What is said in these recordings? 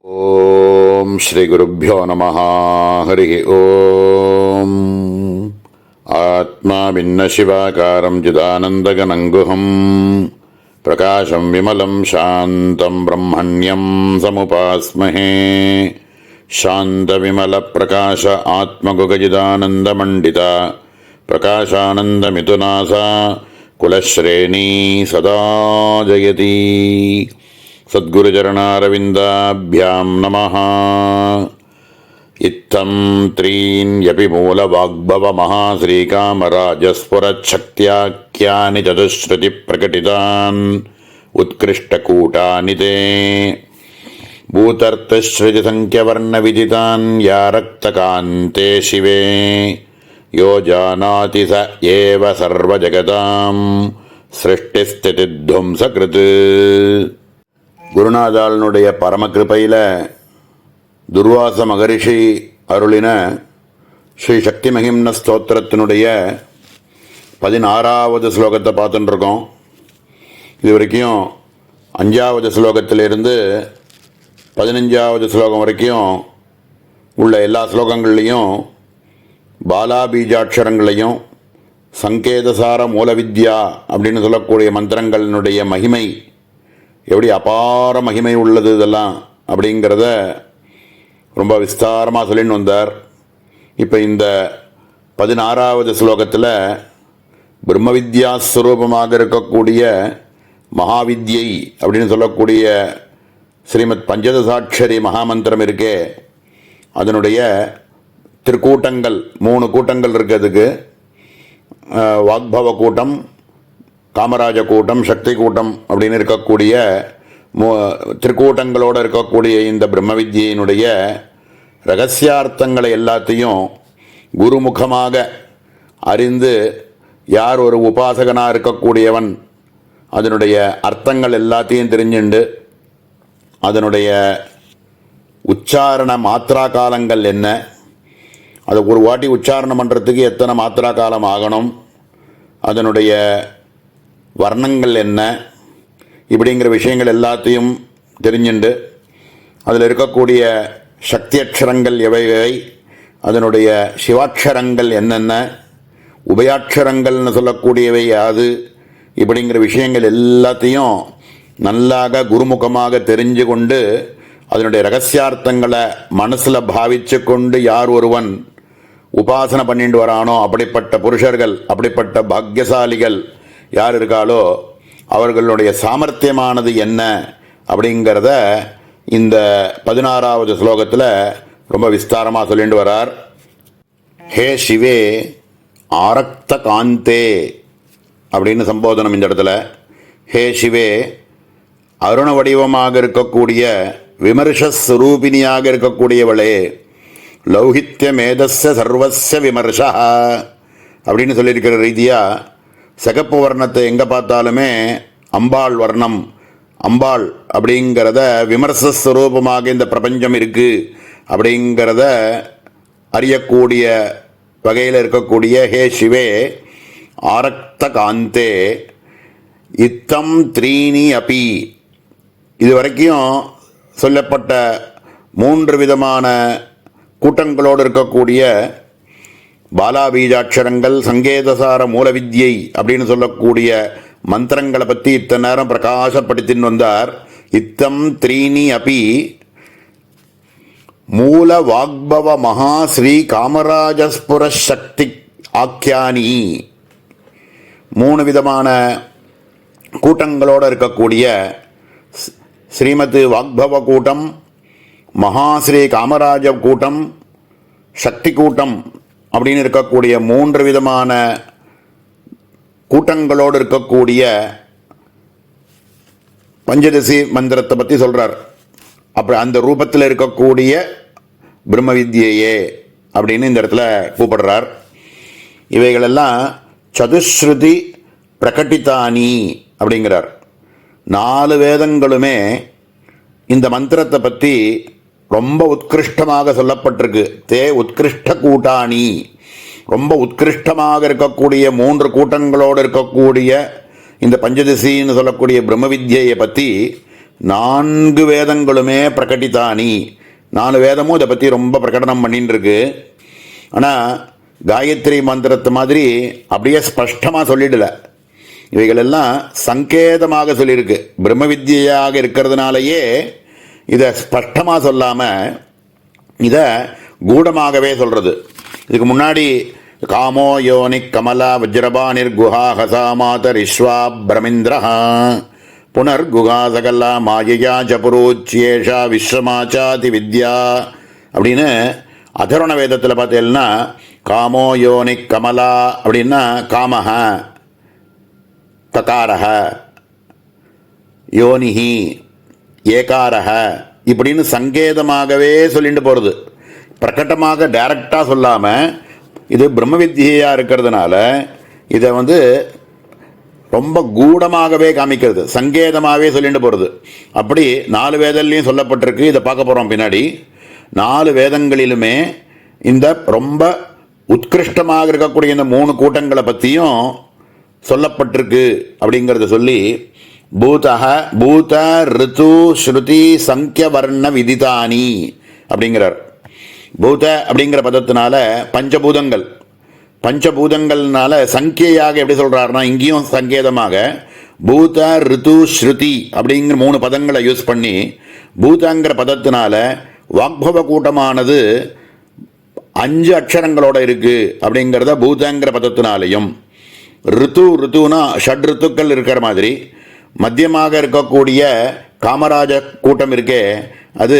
ஓம் ஸ்ரீ குருப்யோ நமः. ஹரி ஓம். ஆத்மா பின்ன சிவாகாரம் சிதானந்தகனங்குஹம் பிரகாசம் விமலம் சாந்தம் பிரம்மண்யம் சமுபாஸ்மஹே. சாந்த விமல பிரகாச ஆத்மகுகஜிதானந்தமண்டிதா பிரகாசானந்தமிதுநாசா குலஸ்ரேணி சதா ஜயதி. சத்குருச்சரணாரவிந்தாभ्याम् நமः. இத்தம் த்ரீன்யபி மூலவாக்பவ மகாஸ்ரீகாமராஜஸ்புரச்சக்தியாக்கியானி சதுஸ்ருதி பிரகடிதான் உத்கிருஷ்டகூட்டானி தே பூதர்த்தஸ்ருதி சங்கியவர்ணவிதிதான் யா ரக்தகாந்தே சிவே யோ ஜானாதி ச ஏவ சர்வஜகதாம் சிருஷ்டிஸ்திதித்வம்சகிருத். குருநாதாளனுடைய பரமகிருப்பையில் துர்வாச மகரிஷி அருளின ஸ்ரீ சக்தி மகிம்ன ஸ்தோத்திரத்தினுடைய 16வது ஸ்லோகத்தை பார்த்துட்டுருக்கோம். இது வரைக்கும் 5வது ஸ்லோகத்திலிருந்து 15வது ஸ்லோகம் வரைக்கும் உள்ள எல்லா ஸ்லோகங்கள்லேயும் பாலாபீஜாட்சரங்களையும் சங்கேதசார மூலவித்யா அப்படின்னு சொல்லக்கூடிய மந்திரங்களினுடைய மகிமை எப்படி அபார மகிமை உள்ளது இதெல்லாம் அப்படிங்கிறத ரொம்ப விஸ்தாரமாக சொல்லின்னு வந்தார். இப்போ இந்த 16வது ஸ்லோகத்தில் பிரம்ம வித்யாஸ்வரூபமாக இருக்கக்கூடிய மகாவித்யை அப்படின்னு சொல்லக்கூடிய ஸ்ரீமத் பஞ்சதசாட்சரி மகாமந்திரம் இருக்கே, அதனுடைய திருக்கூட்டங்கள் 3 கூட்டங்கள் இருக்கிறதுக்கு வாக்பவ கூட்டம், காமராஜ கூட்டம், சக்தி கூட்டம் அப்படின்னு இருக்கக்கூடிய திருக்கூட்டங்களோடு இருக்கக்கூடிய இந்த பிரம்ம வித்யினுடைய ரகசியார்த்தங்களை எல்லாத்தையும் குருமுகமாக அறிந்து யார் ஒரு உபாசகனாக இருக்கக்கூடியவன் அதனுடைய அர்த்தங்கள் எல்லாத்தையும் தெரிஞ்சுண்டு அதனுடைய உச்சாரண மாத்திரா காலங்கள் என்ன, அதை ஒரு வாட்டி உச்சாரணம் பண்ணுறதுக்கு எத்தனை மாத்திரா காலம் ஆகணும், அதனுடைய வர்ணங்கள் என்ன, இப்படிங்கிற விஷயங்கள் எல்லாத்தையும் தெரிஞ்சுண்டு அதில் இருக்கக்கூடிய சக்தி அக்ஷரங்கள் எவை, அதனுடைய சிவாட்சரங்கள் என்னென்ன, உபயாட்சரங்கள்னு சொல்லக்கூடியவை யாது, இப்படிங்கிற விஷயங்கள் எல்லாத்தையும் நல்லாக குருமுகமாக தெரிஞ்சு கொண்டு அதனுடைய ரகசியார்த்தங்களை மனசில் பாவிச்சு கொண்டு யார் ஒருவன் உபாசனை பண்ணிட்டு வரானோ அப்படிப்பட்ட புருஷர்கள், அப்படிப்பட்ட பாக்யசாலிகள் யார் இருக்காளோ அவர்களுடைய சாமர்த்தியமானது என்ன அப்படிங்கிறத இந்த 16வது ஸ்லோகத்தில் ரொம்ப விஸ்தாரமாக சொல்லிட்டு வரார். ஹே சிவே ஆரக்த காந்தே அப்படின்னு சம்போதனம் இந்த இடத்துல. ஹே சிவே அருண வடிவமாக இருக்கக்கூடிய விமர்சஸ்வரூபிணியாக இருக்கக்கூடியவளே, லௌகித்ய மேதஸ்ய சர்வஸ்ய விமர்சா அப்படின்னு சொல்லியிருக்கிற ரீதியாக சிகப்பு வர்ணத்தை எங்கே பார்த்தாலுமே அம்பாள் வர்ணம், அம்பாள் அப்படிங்கிறத விமர்சஸ்வரூபமாக இந்த பிரபஞ்சம் இருக்குது அப்படிங்கிறத அறியக்கூடிய வகையில் இருக்கக்கூடிய ஹே சிவே ஆரக்த காந்தே இத்தம் த்ரீணி அபி, இது வரைக்கும் சொல்லப்பட்ட 3 விதமான கூட்டங்களோடு இருக்கக்கூடிய பாலாபீஜாட்சரங்கள், சங்கேதசார மூலவித்யை அப்படின்னு சொல்லக்கூடிய மந்திரங்களை பற்றி இத்தனை நேரம் பிரகாசப்படுத்தின்னு வந்தார். இத்தம் த்ரீணி அபி மூல வாக்பவ மகா ஸ்ரீ காமராஜஸ்புர சக்தி ஆக்கியானி, 3 விதமான கூட்டங்களோடு இருக்கக்கூடிய ஸ்ரீமத் வாக்பவ கூட்டம், மகாஸ்ரீ காமராஜ கூட்டம், சக்தி கூட்டம் அப்படின்னு இருக்கக்கூடிய 3 விதமான கூட்டங்களோடு இருக்கக்கூடிய பஞ்சதசி மந்திரத்தை பற்றி சொல்கிறார். அப்போ அந்த ரூபத்தில் இருக்கக்கூடிய பிரம்ம வித்யையே அப்படின்னு இந்த இடத்துல கூப்பிடுறார். இவைகளெல்லாம் சதுஸ்ருதி பிரகட்டித்தானி அப்படிங்கிறார். 4 வேதங்களுமே இந்த மந்திரத்தை பற்றி ரொம்ப உத்கிருஷ்டமாக சொல்லப்பட்டிருக்கு. தே உத்கிருஷ்ட கூட்டாணி, ரொம்ப உத்கிருஷ்டமாக இருக்கக்கூடிய 3 கூட்டங்களோடு இருக்கக்கூடிய இந்த பஞ்சதசின்னு சொல்லக்கூடிய பிரம்ம வித்யை பற்றி 4 வேதங்களுமே பிரகட்டித்தானி, 4 வேதமும் இதை பற்றி ரொம்ப பிரகடனம் பண்ணின்னு இருக்கு. ஆனால் காயத்ரி மந்திரத்தை மாதிரி அப்படியே ஸ்பஷ்டமாக சொல்லிடல. இவைகளெல்லாம் சங்கேதமாக சொல்லியிருக்கு. பிரம்ம வித்யாக இருக்கிறதுனாலேயே இதை ஸ்பஷ்டமாக சொல்லாமல் இதை கூடமாகவே சொல்கிறது. இதுக்கு முன்னாடி காமோ யோனி கமலா வஜ்ரபானிர் குஹா ஹசாமாதர் இஸ்வா பிரமிந்திரா புனர்குஹா சகலா மாயையா ஜபுரோச்சியேஷா விஸ்வமாச்சாதி வித்யா அப்படின்னு அதர்வண வேதத்தில் பார்த்தீங்கன்னா காமோ யோனி கமலா அப்படின்னா காமஹ தகாரஹ யோனிஹி ஏகாரஹ இப்படின்னு சங்கேதமாகவே சொல்லிட்டு போகிறது. பிரகட்டமாக டைரக்டாக சொல்லாமல் இது பிரம்ம வித்யாக இருக்கிறதுனால இதை ரொம்ப கூடமாகவே காமிக்கிறது, சங்கேதமாகவே சொல்லிட்டு போகிறது. அப்படி 4 வேதங்களையும் சொல்லப்பட்டிருக்கு. இதை பார்க்க போகிறோம் பின்னாடி. 4 வேதங்களிலுமே இந்த ரொம்ப உத்கிருஷ்டமாக இருக்கக்கூடிய இந்த 3 கூட்டங்களை பற்றியும் சொல்லப்பட்டிருக்கு அப்படிங்கிறத சொல்லி பூத ரித்து ஸ்ருதி சங்கிய வர்ண விதிதானி அப்படிங்கிறார். பூத அப்படிங்கிற பதத்தினால பஞ்சபூதங்கள்னால சங்கியாக எப்படி சொல்கிறாருன்னா இங்கேயும் சங்கேதமாக பூத ரித்து ஸ்ருதி அப்படிங்கிற 3 பதங்களை யூஸ் பண்ணி பூதங்கிற பதத்தினால வாக்பவ கூட்டமானது 5 அக்ஷரங்களோட இருக்கு அப்படிங்கிறத பூதங்கிற பதத்தினாலையும், ரித்துனா ஷட் ரித்துக்கள் இருக்கிற மாதிரி மத்தியமாக இருக்கக்கூடிய காமராஜ கூட்டம் இருக்கே அது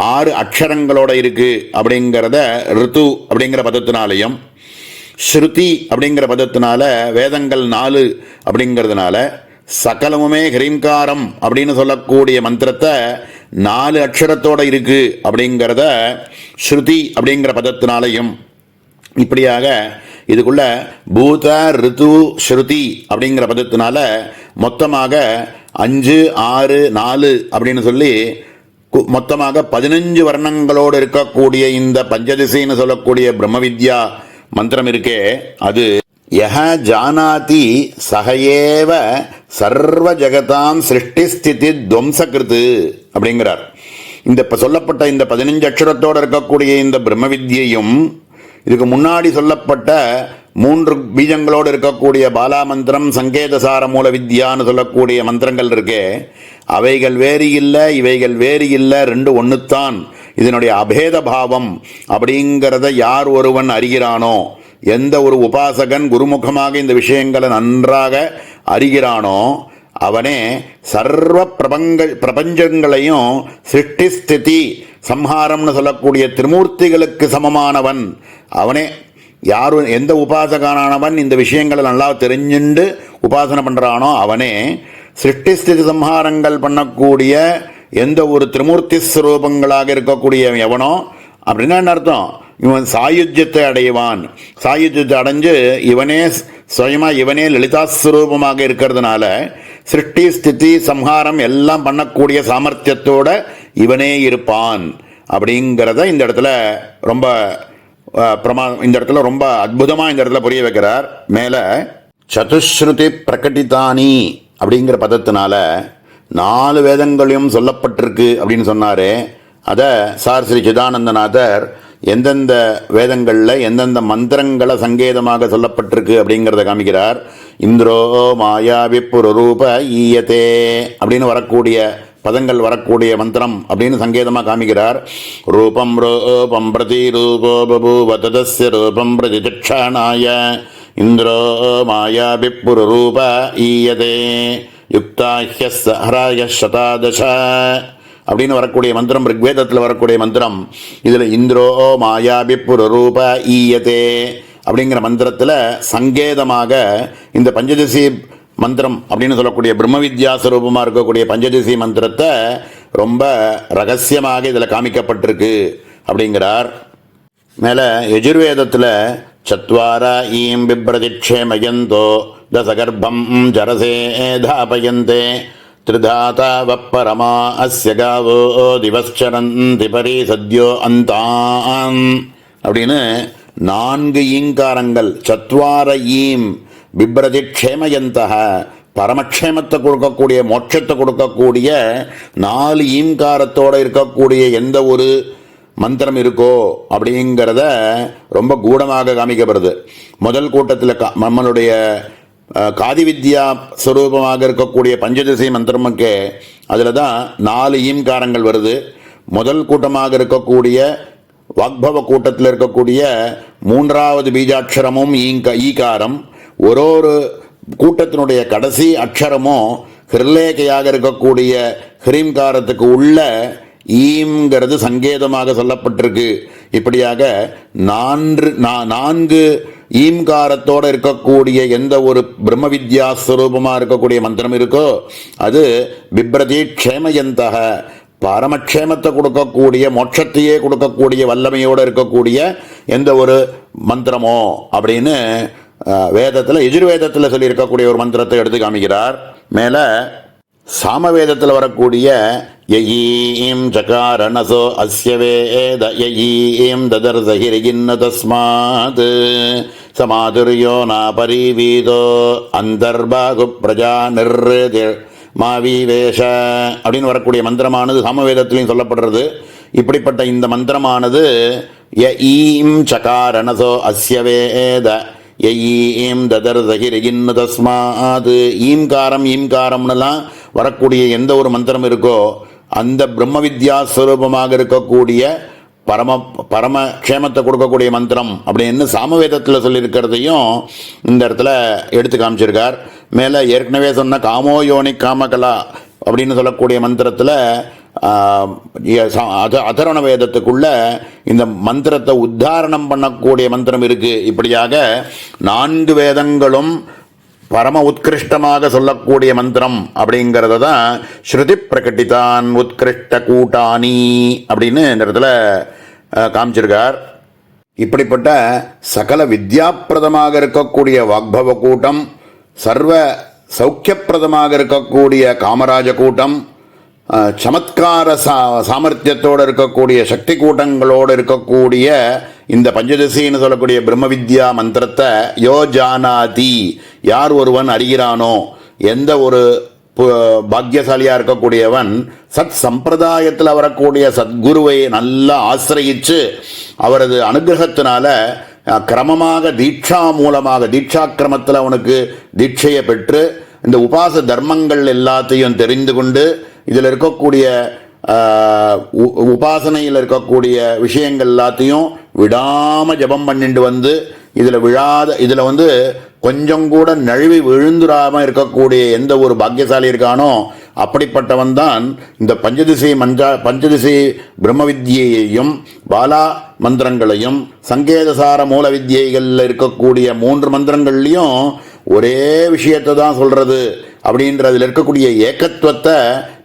6 அக்ஷரங்களோட இருக்கு அப்படிங்கிறத ரித்து அப்படிங்கிற பதத்தினாலையும், ஸ்ருதி அப்படிங்கிற பதத்தினால வேதங்கள் 4 அப்படிங்கிறதுனால சகலமுமே ஹிரீங்காரம் அப்படின்னு சொல்லக்கூடிய மந்திரத்தை 4 அக்ஷரத்தோட இருக்கு அப்படிங்கிறத ஸ்ருதி அப்படிங்கிற பதத்தினாலையும், இப்படியாக இதுக்குள்ள பூத ரித்து ஸ்ருதி அப்படிங்கிற பதத்தினால மொத்தமாக 5, 6, 4 அப்படின்னு சொல்லி மொத்தமாக 15 வர்ணங்களோடு இருக்கக்கூடிய இந்த பஞ்சதிசைன்னு சொல்லக்கூடிய பிரம்ம வித்யா மந்திரம் இருக்கே அது யஹ ஜானாதி சகையேவ சர்வ ஜகதாம் சிருஷ்டி ஸ்திதி துவம்சகிருத்து அப்படிங்கிறார். இந்த சொல்லப்பட்ட இந்த 15 அக்ஷரத்தோடு இருக்கக்கூடிய இந்த பிரம்ம வித்யையும் இதுக்கு முன்னாடி சொல்லப்பட்ட 3 பீஜங்களோடு இருக்கக்கூடிய பாலா மந்திரம் சங்கேதசார மூல வித்யான்னு சொல்லக்கூடிய மந்திரங்கள் இருக்கே அவைகள் வேறு இல்லை, இவைகள் வேறு இல்லை, 2 ஒன்றுத்தான். இதனுடைய அபேத பாவம் அப்படிங்கிறத யார் ஒருவன் அறிகிறானோ, எந்த ஒரு உபாசகன் குருமுகமாக இந்த விஷயங்களை நன்றாக அறிகிறானோ அவனே சர்வ பிரபஞ்சங்களையும் சிருஷ்டி ஸ்திதி சம்ஹாரம்னு சொல்லக்கூடிய திரிமூர்த்திகளுக்கு சமமானவன் அவனே. யாரும் எந்த உபாசகனானவன் இந்த விஷயங்களை நல்லா தெரிஞ்சுண்டு உபாசனை பண்ணுறானோ அவனே சிருஷ்டி ஸ்திதி சம்ஹாரங்கள் பண்ணக்கூடிய எந்த ஒரு திரிமூர்த்தி ஸ்வரூபங்களாக இருக்கக்கூடிய எவனோ அப்படின்னா என்ன அர்த்தம், இவன் சாயுஜ்யத்தை அடைவான். சாயுஜ்யத்தை அடைஞ்சு இவனே சுயமாக இவனே லலிதாஸ்வரூபமாக இருக்கிறதுனால சிருஷ்டி ஸ்திதி சம்ஹாரம் எல்லாம் பண்ணக்கூடிய சாமர்த்தியத்தோட இவனே இருப்பான் அப்படிங்கிறத இந்த இடத்துல ரொம்ப இந்த இடத்துல ரொம்ப அற்புதமாக இந்த இடத்துல புரிய வைக்கிறார். மேலே சதுஸ்ருதி பிரகட்டிதானி அப்படிங்கிற பதத்தினால 4 வேதங்களையும் சொல்லப்பட்டிருக்கு அப்படின்னு சொன்னார். அதை சார் ஸ்ரீ சிதானந்தநாதர் எந்தெந்த வேதங்களில் எந்தெந்த மந்திரங்களை சங்கேதமாக சொல்லப்பட்டிருக்கு அப்படிங்கிறத காமிக்கிறார். இந்திரோ மாயா விப்புரூப ஈயத்தே அப்படின்னு வரக்கூடிய பதங்கள் வரக்கூடிய மந்திரம் அப்படின்னு சங்கேதமாக காமிக்கிறார். ரூபம் ரூபம் பிரதி ரூபோ பபூவ ததஸ்ய ரூபம் பிரதி திக்ஷாணாய இந்திரோ மாயா விப்புரூப ஈயதே யுக்தாஹ்ய சஹராய சதாதச அப்படின்னு வரக்கூடிய மந்திரம் ரிக்வேதத்தில் வரக்கூடிய மந்திரம். இதில் இந்திரோ மாயாபிப்புரூப ஈயத்தே அப்படிங்கிற மந்திரத்தில் சங்கேதமாக இந்த பஞ்சதசி மந்திரம் அப்படின்னு சொல்லக்கூடிய பிரம்ம வித்யா ஸ்வரூபமாக இருக்கக்கூடிய பஞ்சதசி மந்திரத்தை ரொம்ப ரகசியமாக இதில் காமிக்கப்பட்டிருக்கு அப்படிங்கிறார். மேலே யஜுர்வேதத்தில் சத்வார ஈம் பிப்ரதிக்ஷேமயந்தோ தசகர்ப்பம் ஜரசே தாபயந்தே திரிதாதவப்பரமா அஸ்ய காவோ திவச்சரந்தி பரி சத்யோ அந்தாம் அப்படின்னு 4 ஈங்காரங்கள் சத்வார ஈம் பிப்ரதி க்ஷேமயந்தः பரமக்ஷேமத்தை கொடுக்கக்கூடிய மோட்சத்தை கொடுக்கக்கூடிய 4 ஈம்காரத்தோடு இருக்கக்கூடிய எந்த ஒரு மந்திரம் இருக்கோ அப்படிங்கிறத ரொம்ப கூடமாக காமிக்கப்படுது. முதல் கூட்டத்தில் நம்மளுடைய காதி வித்யா ஸ்வரூபமாக இருக்கக்கூடிய பஞ்சதசி மந்திரமுக்கு அதில் தான் 4 ஈம்காரங்கள் வருது. முதல் கூட்டமாக இருக்கக்கூடிய வாக்பவ கூட்டத்தில் இருக்கக்கூடிய 3வது பீஜாட்சரமும் ஈகாரம், ஒரு கூட்டத்தினுடைய கடைசி அக்ஷரமும் ஹிருலேகையாக இருக்கக்கூடிய ஹிரீம்காரத்துக்கு உள்ள ஈம்ங்கிறது சங்கேதமாக சொல்லப்பட்டிருக்கு. இப்படியாக 4 ஈம்காரத்தோடு இருக்கக்கூடிய எந்த ஒரு பிரம்ம வித்யா ஸ்வரூபமாக இருக்கக்கூடிய மந்திரம் இருக்கோ அது பிப்ரதி க்ஷேமயந்தக, பரமக்ஷேமத்தை கொடுக்கக்கூடிய மோட்சத்தையே கொடுக்கக்கூடிய வல்லமையோடு இருக்கக்கூடிய எந்த ஒரு மந்திரமோ அப்படின்னு வேதத்தில் எஜுர்வேதத்தில் சொல்லியிருக்கக்கூடிய ஒரு மந்திரத்தை எடுத்து காமிக்கிறார். மேலே சாமவேதத்தில் வரக்கூடிய யயீம் சகாரணசோ அஸ்ய வேத யயீம் ததர்சஹிரிகின்ன தஸ்மாத் சமாதுர்யோ நா பரிவீதோ அந்தர்பாகு பிரஜா நிர்திர் மாவிவேஷ அப்படின்னு வரக்கூடிய மந்திரமானது சாமவேதத்திலையும் சொல்லப்படுறது. இப்படிப்பட்ட இந்த மந்திரமானது யயீம் சகாரணசோ அஸ்ய வேத யயீம் ததர்சஹிரிகின்ன தஸ்மாத், ஈம்காரம்னுலாம் வரக்கூடிய எந்த ஒரு மந்திரம் இருக்கோ அந்த பிரம்ம வித்யா ஸ்வரூபமாக இருக்கக்கூடிய பரம க்ஷேமத்தை கொடுக்கக்கூடிய மந்திரம் அப்படின்னு சாமவேதத்தில் சொல்லியிருக்கிறதையும் இந்த இடத்துல எடுத்து காமிச்சிருக்கார். மேலே ஏற்கனவே சொன்ன காமோயோனி காமகலா அப்படின்னு சொல்லக்கூடிய மந்திரத்தில் அதர்வண வேதத்துக்குள்ள இந்த மந்திரத்தை உத்தாரணம் பண்ணக்கூடிய மந்திரம் இருக்கு. இப்படியாக 4 வேதங்களும் பரம உத்கிருஷ்டமாக சொல்லக்கூடிய மந்திரம் அப்படிங்கிறத தான் ஸ்ருதி பிரகட்டிதான் உத்கிருஷ்ட கூட்டானி அப்படின்னு இந்த இடத்துல காமிச்சிருக்கார். இப்படிப்பட்ட சகல வித்யாப்பிரதமாக இருக்கக்கூடிய வாக்பவ கூட்டம், சர்வ சௌக்கியப்பிரதமாக இருக்கக்கூடிய காமராஜ கூட்டம், சமத்கார சாமர்த்தியத்தோடு இருக்கக்கூடிய சக்தி கூட்டங்களோடு இருக்கக்கூடிய இந்த பஞ்சதசின்னு சொல்லக்கூடிய பிரம்ம வித்யா மந்திரத்தை யோ ஜானாதி, யார் ஒருவன் அறிகிறானோ, எந்த ஒரு பாக்கியசாலியாக இருக்கக்கூடியவன் சத் சம்பிரதாயத்தில் வரக்கூடிய சத்குருவை நல்லா ஆசிரயித்து அவரது அனுகிரகத்தினால கிரமமாக தீட்சா மூலமாக தீட்சாக்கிரமத்தில் அவனுக்கு தீட்சையை பெற்று இந்த உபாச தர்மங்கள் எல்லாத்தையும் தெரிந்து கொண்டு இதில் இருக்கக்கூடிய உபாசனையில் இருக்கக்கூடிய விஷயங்கள் எல்லாத்தையும் விடாமல் ஜபம் பண்ணிட்டு வந்து இதில் வந்து கொஞ்சம் கூட நழுவி விழுந்துடாமல் இருக்கக்கூடிய எந்த ஒரு பாக்கியசாலி இருக்கானோ அப்படிப்பட்டவன் தான் இந்த பஞ்சதிசை பிரம்ம வித்யையையும் பாலா மந்திரங்களையும் சங்கேதசார மூல வித்யைகளில் இருக்கக்கூடிய 3 மந்திரங்கள்லையும் ஒரே விஷயத்தை தான் சொல்றது அப்படின்றதில் இருக்கக்கூடிய ஏகத்துவத்தை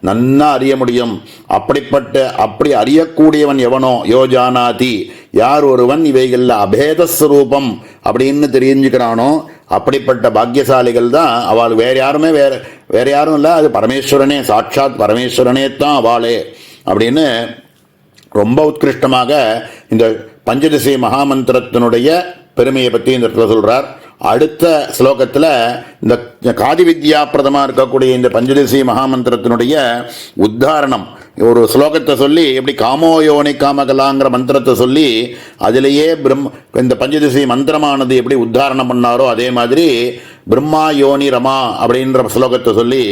நன்னா அறிய முடியும். அப்படி அறியக்கூடியவன் எவனோ யோஜானாதி, யார் ஒருவன் இவைகளில் அபேதஸ்வரூபம் அப்படின்னு தெரிஞ்சுக்கிறானோ அப்படிப்பட்ட பாக்கியசாலிகள் தான் அவள். வேற யாரும் இல்லை, அது பரமேஸ்வரனே, சாட்சாத் பரமேஸ்வரனே தான் அவளே அப்படின்னு ரொம்ப உத்கிருஷ்டமாக இந்த பஞ்சதிசை மகாமந்திரத்தினுடைய பெருமையை பற்றி இந்த இடத்துல சொல்கிறார். அடுத்த ஸ்லோகத்தில் இந்த காதி வித்யா பிரதமாக இருக்கக்கூடிய இந்த பஞ்சதசி மகாமந்திரத்தினுடைய உத்தாரணம் ஒரு ஸ்லோகத்தை சொல்லி எப்படி காமோயோனி காமகலாங்கிற மந்திரத்தை சொல்லி அதிலேயே இந்த பஞ்சதசி மந்திரமானது எப்படி உத்தாரணம் பண்ணாரோ அதே மாதிரி பிரம்மா யோனி ரமா அப்படின்ற ஸ்லோகத்தை சொல்லி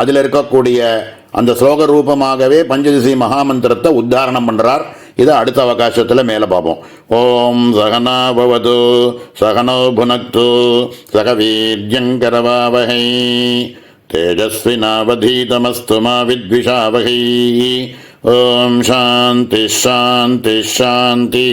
அதில் இருக்கக்கூடிய அந்த ஸ்லோக ரூபமாகவே பஞ்சதசி மகாமந்திரத்தை உத்தாரணம் பண்ணுறார். இதை அடுத்த அவகாசத்தில் மேலே பார்ப்போம். ஓம் சகனா பவது சகனோ புனக்து சக வீர்யங்கரவாவகை தேஜஸ்வினாவதீதமஸ்து மா வித்விஷாவகை. ஓம் சாந்தி சாந்தி சாந்தி.